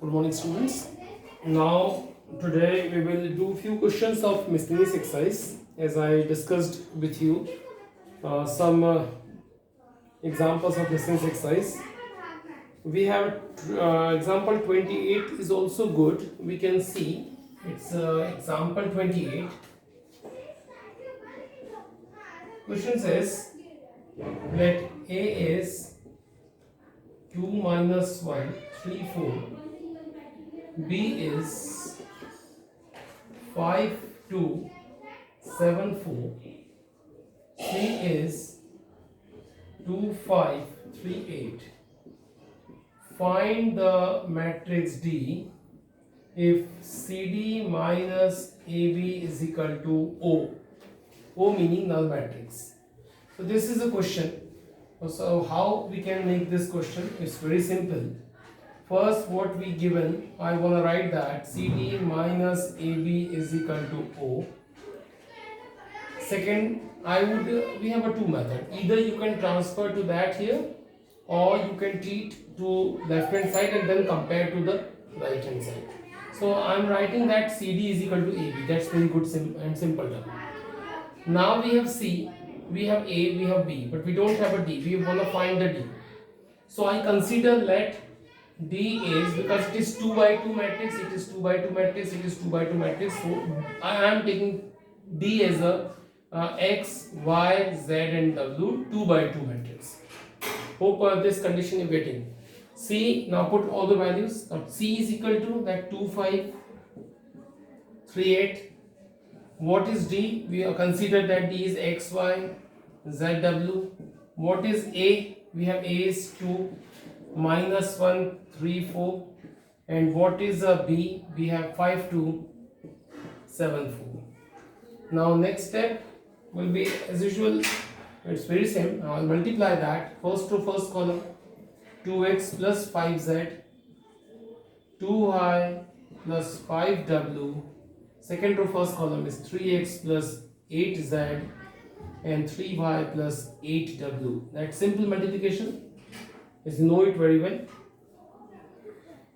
Good morning, students. Now, today we will do few questions of miscellaneous exercise. As I discussed with you, some examples of miscellaneous exercise. We have example 28 is also good. We can see it's example 28. Question says, let A is 2 minus 1, 3, 4. B is 5, 2, 7, 4. C is 2, 5, 3, 8. Find the matrix D if CD minus AB is equal to O. O meaning null matrix. So this is a question. So how we can make this question? It's very simple. First, what we given, I want to write that CD minus AB is equal to O. Second, we have a two method. Either you can transfer to that here, or you can treat to left hand side and then compare to the right hand side. So I'm writing that CD is equal to AB. That's very good and simple term. Now we have C, we have A, we have B, but we don't have a D. We want to find the D. So I consider let D is, because it is 2 by 2 matrix, it is 2 by 2 matrix, it is 2 by 2 matrix. So I am taking D as a X, Y, Z and W 2 by 2 matrix. Hope this condition you getting. C, now put all the values. Now C is equal to that 2, 5, 3, 8. What is D? We have considered that D is X, Y, Z, W. What is A? We have A is 2, minus 1, 3, 4. And what is B? We have 5, 2, 7, 4. Now next step will be as usual. It's very same. I'll multiply that first to first column. 2x plus 5z, 2y plus 5w. Second to first column is 3x plus 8z and 3y plus 8w. That simple multiplication, as you know it very well.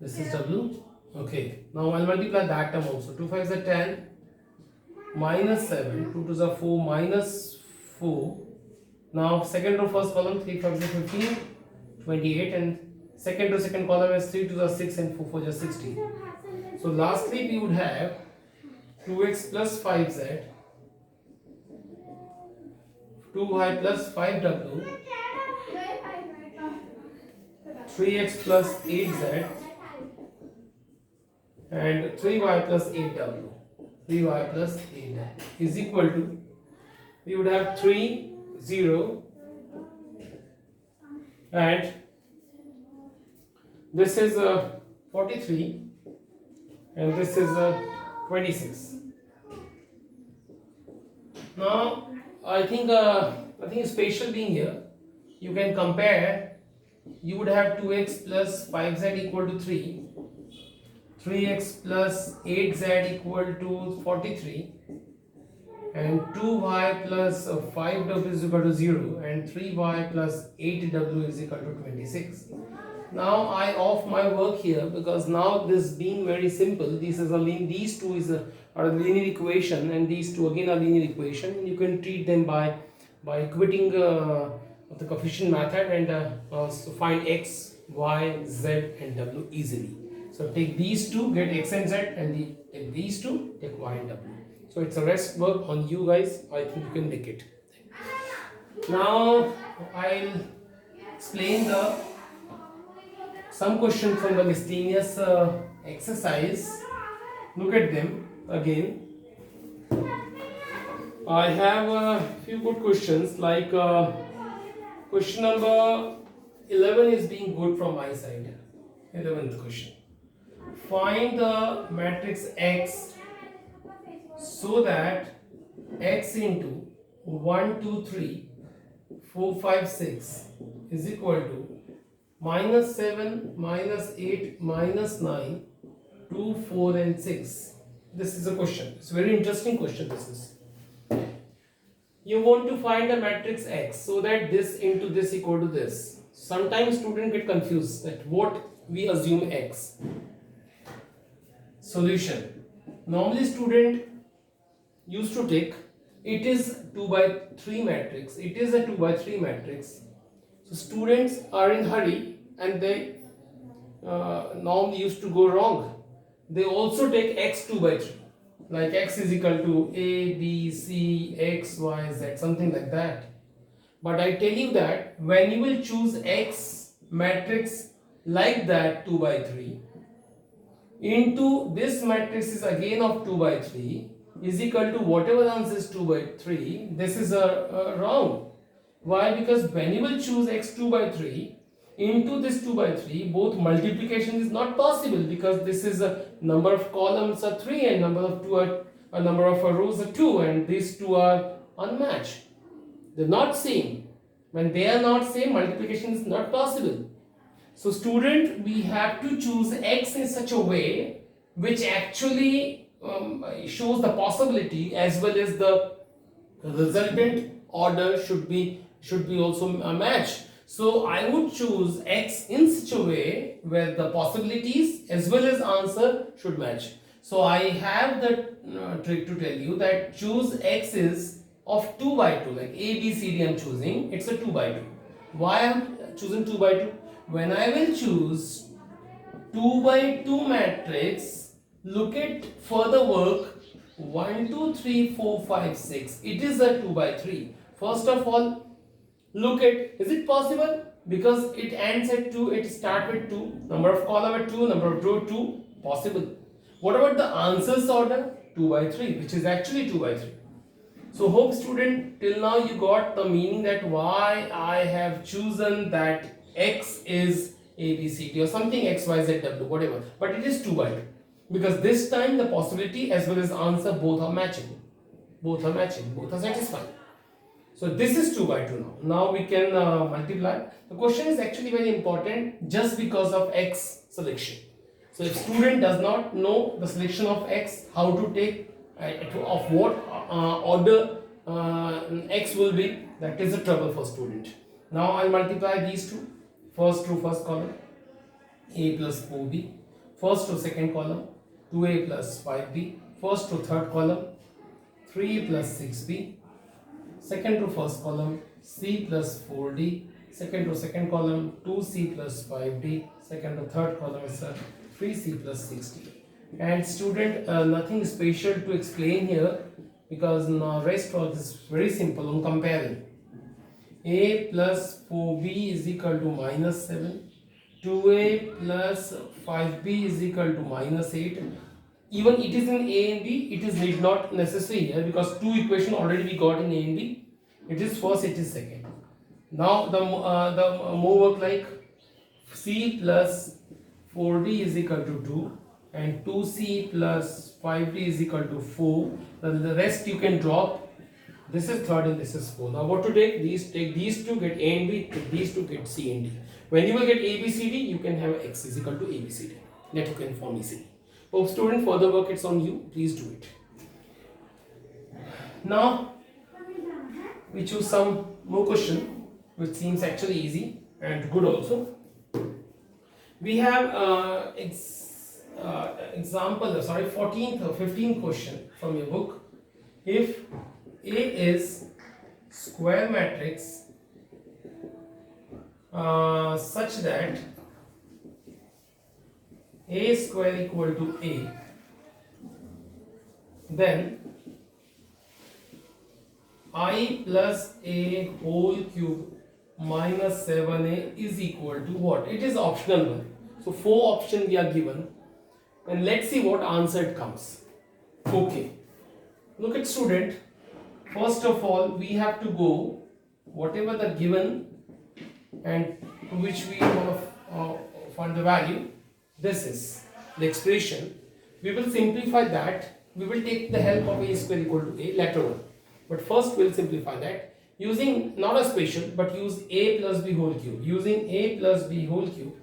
This is w. Okay. Now I'll multiply that term also. 2 5s are 10, minus 7, 2 2s are 4, minus 4. Now second to first column, 3 5s are 15, 28, and second to second column is 3 2s are 6 and 4 4s are 16. So lastly we would have 2x plus 5z, 2y plus 5w, 3x plus 8z and 3y plus 8w. 3y plus 8 is equal to, we would have 3, 0 and this is 43 and this is 26. Now I think spatial being here, you can compare. You would have 2x plus 5z equal to 3, 3x plus 8z equal to 43, and 2y plus 5w is equal to 0, and 3y plus 8w is equal to 26. Now I off my work here, because now this being very simple, this is these two are a linear equation, and these two again are linear equation, and you can treat them by equating the coefficient method and so find x, y, z and w easily. So take these two, get x and z, and take these two, take y and w. So it's a rest work on you guys. I think you can make it. Now I'll explain some questions from the miscellaneous exercise. Look at them again. I have a few good questions, like question number 11 is being good from my side. 11th question. Find the matrix X so that X into 1, 2, 3, 4, 5, 6 is equal to minus 7, minus 8, minus 9, 2, 4 and 6. This is a question. It's a very interesting question. This is. You want to find a matrix X so that this into this equal to this. Sometimes students get confused that what we assume X. solution. Normally student used to take, it is 2 by 3 matrix, it is a 2 by 3 matrix. So students are in hurry and they normally used to go wrong. They also take x 2 by 3, like x is equal to a b c x y z, something like that. But I tell you that when you will choose x matrix like that 2 by 3 into this matrix is again of 2 by 3 is equal to whatever answer is 2 by 3, this is a wrong. Why? Because when you will choose x 2 by 3 into this 2 by 3, both multiplication is not possible, because this is a number of columns are 3 and number of rows are 2, and these two are unmatched. They're not same. When they are not same, multiplication is not possible. So student, we have to choose x in such a way which actually shows the possibility, as well as the resultant order should be also matched. So I would choose x in such a way where the possibilities as well as answer should match. So I have the trick to tell you that choose x is of 2 by 2, like a b c d I'm choosing, it's a 2 by 2. Why I'm choosing 2 by 2? When I will choose 2 by 2 matrix, look at further work 1 2 3 4 5 6, it is a 2 by 3. First of all, look at, is it possible? Because it ends at 2, it starts with 2, number of column at 2, number of row 2, possible. What about the answers order? 2 by 3, which is actually 2 by 3. So hope student, till now you got the meaning that why I have chosen that x is a b c d or something x y z w, whatever, but it is 2 by 2, because this time the possibility as well as answer both are matching, both are satisfying. So this is 2 by 2 now. Now we can multiply. The question is actually very important just because of x selection. So if student does not know the selection of x, how to take of what order x will be, that is a trouble for student. Now I'll multiply these two. First row first column, a plus 4b. First row second column, 2a plus 5b. First row third column, 3a plus 6b. Second row first column, c plus 4d. Second row second column, 2c plus 5d. Second row third column is 3c plus 6d. And student, nothing special to explain here, because rest of this is very simple on comparing. A plus 4b is equal to minus 7. 2a plus 5b is equal to minus 8. Even it is in a and b, it is need not necessary here, because two equation already we got in a and b. It is first, it is second. Now the more work, like c plus 4d is equal to 2 and 2c plus 5d is equal to 4. The rest you can drop. This is third and this is 4. Now what to take? Take these two, get a and b, take these two, get c and d. When you will get a b c d, you can have x is equal to a b c d. That you can form easily. Hope student, further work it's on you. Please do it. Now we choose some more question which seems actually easy and good also. We have example, 14th or 15th question from your book. If A is square matrix such that A square equal to A, then I plus A whole cube minus 7A is equal to what? It is optional one. So 4 options we are given, and let's see what answer it comes. Okay, look at student. First of all, we have to go whatever the given and to which we want to find the value. This is the expression. We will simplify that. We will take the help of A square equal to A later on. But first we'll simplify that using not a special, but use A plus B whole cube. Using A plus B whole cube,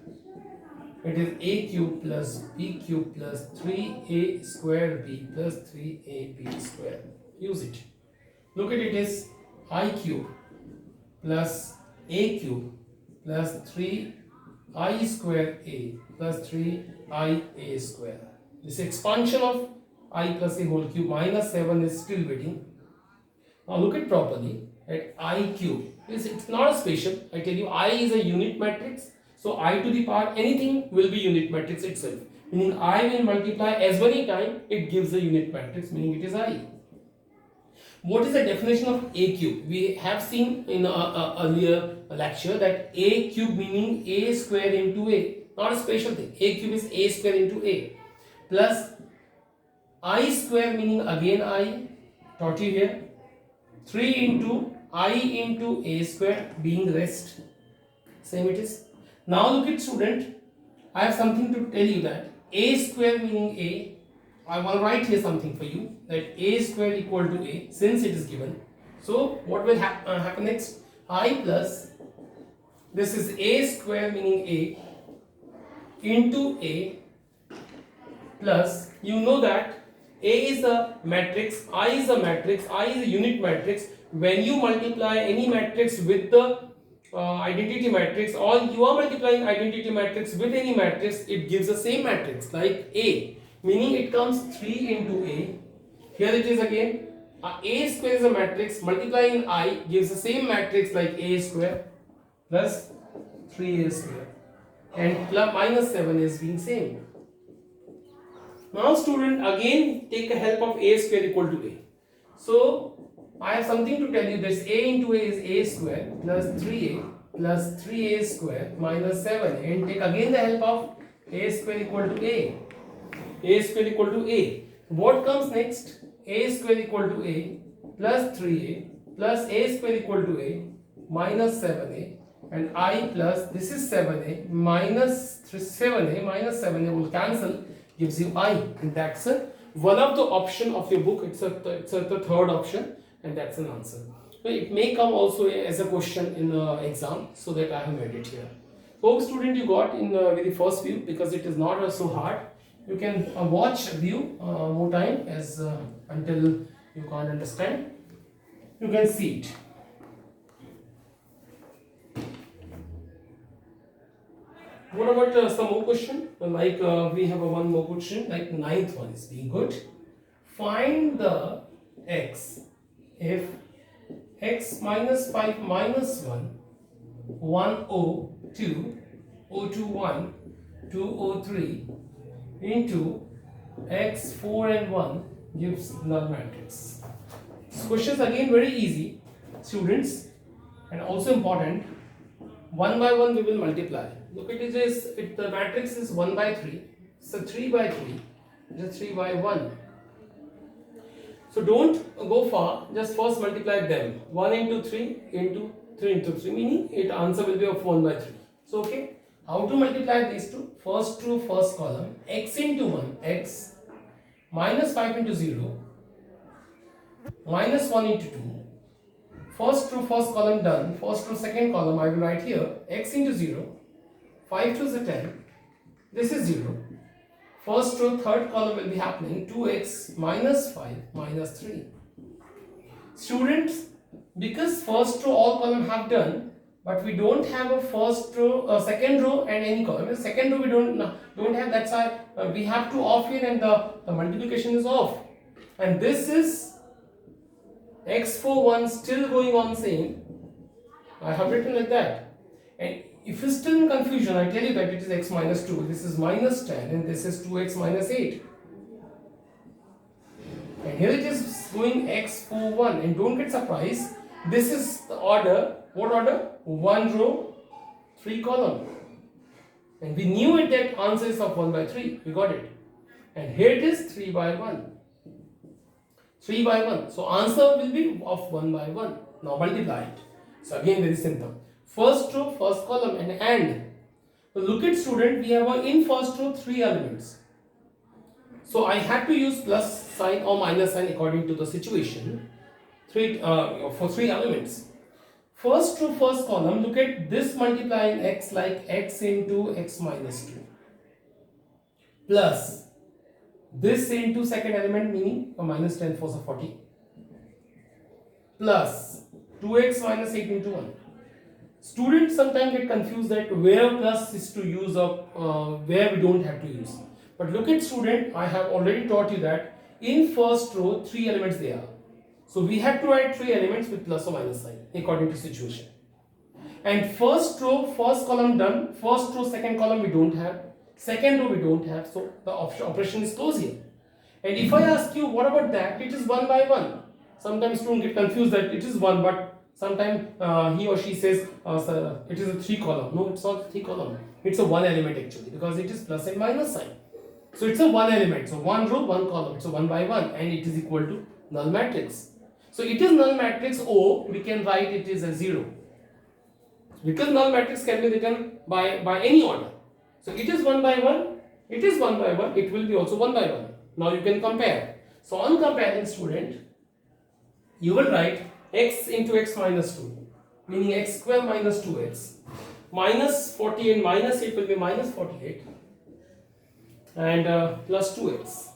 it is A cube plus B cube plus 3A square B plus 3AB square. Use it. Look at it is I cube plus A cube plus 3I square A plus 3IA square. This expansion of I plus a whole cube minus 7 is still waiting. Now look at properly at I cube. It's not a special. I tell you I is a unit matrix. So I to the power anything will be unit matrix itself. Meaning I will multiply as many times it gives a unit matrix, meaning it is I. What is the definition of a cube? We have seen in a earlier lecture that a cube meaning a square into a. Not a special thing. A cube is a square into a. Plus I square meaning again I, taught you here. 3 into I into a square being rest. Same it is. Now look at student. I have something to tell you that a square meaning a. I will write here something for you that a square equal to a since it is given. So what will happen next? I plus this is a square meaning a into a plus you know that a is a matrix, I is a matrix, I is a unit matrix. When you multiply any matrix with the identity matrix or you are multiplying identity matrix with any matrix, it gives the same matrix like a, meaning it comes 3 into a. Here it is again, a square is a matrix, multiplying I gives the same matrix like a square plus 3a square and plus minus 7 is being same. Now student again take a help of a square equal to a. So I have something to tell you, this a into a is a square plus 3a plus 3a square minus 7 and take again the help of a square equal to a square equal to a. What comes next? A square equal to a plus 3a plus a square equal to a minus 7a and I plus this is 7a minus 7a minus 7a will cancel, gives you I, and that's one of the option of your book. It's the third option and that's an answer. So it may come also as a question in the exam, so that I have made it here. Hope student you got in the very first view because it is not so hard. You can watch view more time as until you can't understand. You can see it. What about some more question? Like we have one more question, like ninth one is being good. Find the x if x minus 5 minus 1, 102, 021, 203 into x 4 and 1 gives null matrix. This question is again very easy, students, and also important. One by one we will multiply. Look at it, the matrix is 1 by 3, so 3 by 3, just 3 by 1. So don't go far, just first multiply them. 1 into 3 into 3 into 3, meaning it answer will be of 1 by 3. So okay, how to multiply these two? First row, first column, x into 1, x, minus 5 into 0, minus 1 into 2. First row, first column done. First row, second column, I will write here x into 0, 5 to the 10, this is 0. First row, third column will be happening 2x minus 5 minus 3. Students, because first row all column have done, but we don't have a first row, second row and any column. The second row we don't have, that's why we have to off in and the multiplication is off. And this is x41 still going on same. I have written like that. And if you're still in confusion, I tell you that it is x minus 2, this is minus 10 and this is 2x minus 8. And here it is going x41 and don't get surprised. This is the order, what order? 1 row, 3 column. And we knew it that answer is of 1 by 3, we got it. And here it is 3 by 1. 3 by 1. So answer will be of 1 by 1. Now multiply it. So again very simple. First row, first column and. So look at student, we have in first row 3 elements. So I had to use plus sign or minus sign according to the situation. For 3 elements. First row, first column, look at this multiplying x like x into x minus 2. Plus this into second element meaning minus 10 4 of 40. Plus 2x minus 8 into 1. Students sometimes get confused that where plus is to use or where we don't have to use. But look at student, I have already taught you that in first row 3 elements there are. So we have to write 3 elements with plus or minus sign according to situation. And first row, first column done, first row, second column we don't have, second row we don't have, so the operation is closed here. And if I ask you what about that, it is one by one. Sometimes students get confused that it is one, but sometimes he or she says sir, it is a 3 column. No, it's not 3 column. It's a 1 element actually, because it is plus and minus sign. So it's a 1 element. So 1 row, 1 column. So 1 by 1, and it is equal to null matrix. So it is null matrix O. We can write it is a 0. Because null matrix can be written by any order. So it is 1 by 1. It is 1 by 1. It will be also 1 by 1. Now you can compare. So on comparing, student, you will write x into x minus 2, meaning x square minus 2x, minus 48 minus 8 will be minus 48, and plus 2x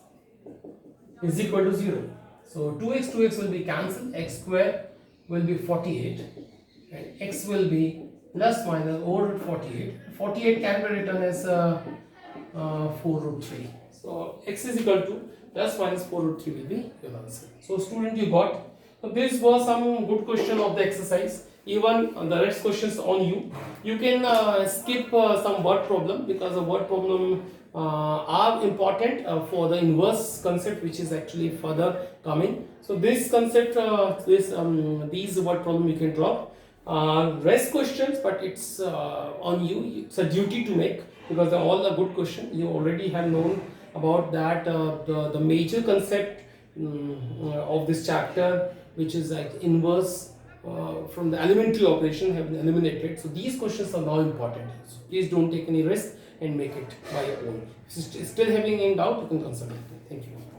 is equal to 0. So 2x will be cancelled, x square will be 48, and x will be plus minus over root 48. 48 can be written as 4 root 3. So x is equal to plus minus 4 root 3 will be your answer. So student, you got. So this was some good question of the exercise. Even the rest questions on you. You can skip some word problem, because the word problem are important for the inverse concept, which is actually further coming. So this concept, these word problem you can drop. Rest questions, but it's on you. It's a duty to make, because they're all a good question. You already have known about that the major concept of this chapter, which is like inverse from the elementary operation, have been eliminated. So these questions are now important. So please don't take any risk and make it by your own. If you're still having any doubt, you can consult me. Thank you.